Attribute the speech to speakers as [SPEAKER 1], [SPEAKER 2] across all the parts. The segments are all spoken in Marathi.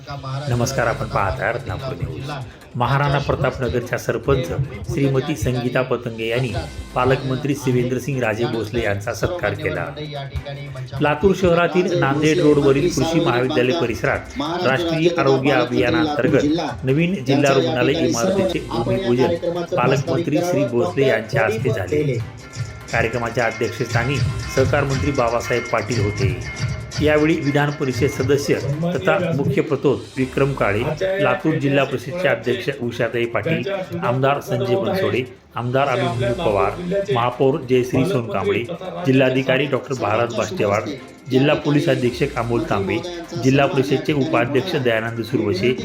[SPEAKER 1] नमस्कार, आपण पाहत आहात रत्नापूर न्यूज. महाराणा प्रतापनगरच्या सरपंच श्रीमती संगीता पतंगे यांनी पालकमंत्री शिवेंद्रसिंग राजे भोसले यांचा सत्कार केला. लातूर शहरातील नांदेड रोडवरील कृषी महाविद्यालय परिसरात राष्ट्रीय आरोग्य अभियानांतर्गत नवीन जिल्हा रुग्णालय इमारतीचे भूमिपूजन पालकमंत्री श्री भोसले यांच्या हस्ते झाले. कार्यक्रमाच्या अध्यक्षस्थानी सहकार मंत्री बाबासाहेब पाटील होते. यावेळी विधान परिषद सदस्य तथा मुख्य प्रतोद विक्रम काळे, लातूर जिल्हा परिषदचे अध्यक्ष उषाताई पाटील, आमदार संजय बनसोडे, आमदार अभिमन्यू पवार, महापौर जयश्री सोनकांबळे, जिल्हाधिकारी डॉक्टर भारत बाष्टेवाड, जिल्हा पोलीस अधीक्षक अमोल तांबे, जिल्हा परिषदचे उपाध्यक्ष दयानंद सुरवशे,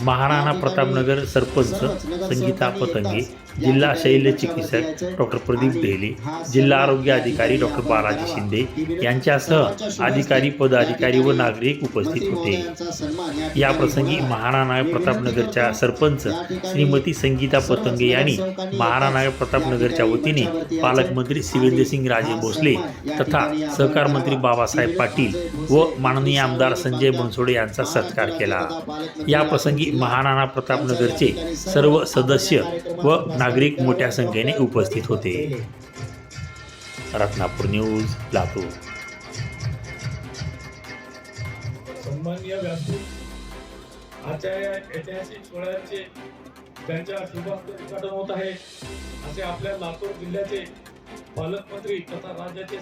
[SPEAKER 1] महाराणा प्रतापनगर सरपंच संगीता पतंगे, जिल्हा शल्य चिकित्सक डॉक्टर प्रदीप ढेले, जिल्हा आरोग्य अधिकारी डॉक्टर बालाजी शिंदे यांच्यासह अधिकारी, पदाधिकारी व नागरिक उपस्थित होते. या प्रसंगी महाराणा प्रतापनगरच्या सरपंच श्रीमती संगीता पतंगे यांनी महाराणा प्रतापनगरच्या वतीने पालकमंत्री शिवेंद्रसिंग राजे भोसले तथा सहकार मंत्री बाबासाहेब पाटील व माननीय आमदार संजय बनसोडे यांचा सत्कार केला. या प्रसंगी महाराणा प्रतापनगरचे सर्व सदस्य व नागरिक मोठ्या संख्येने उपस्थित होते. रत्नापूर न्यूज, लातूर.
[SPEAKER 2] सन्माननीय व्यासपीठ, आजच्या या ऐतिहासिक सोहळ्याचे त्यांच्या शुभारंभ उद्घाटन होत आहे. असे आपल्या लातूर जिल्ह्याचे पालकमंत्री तथा राज्याचे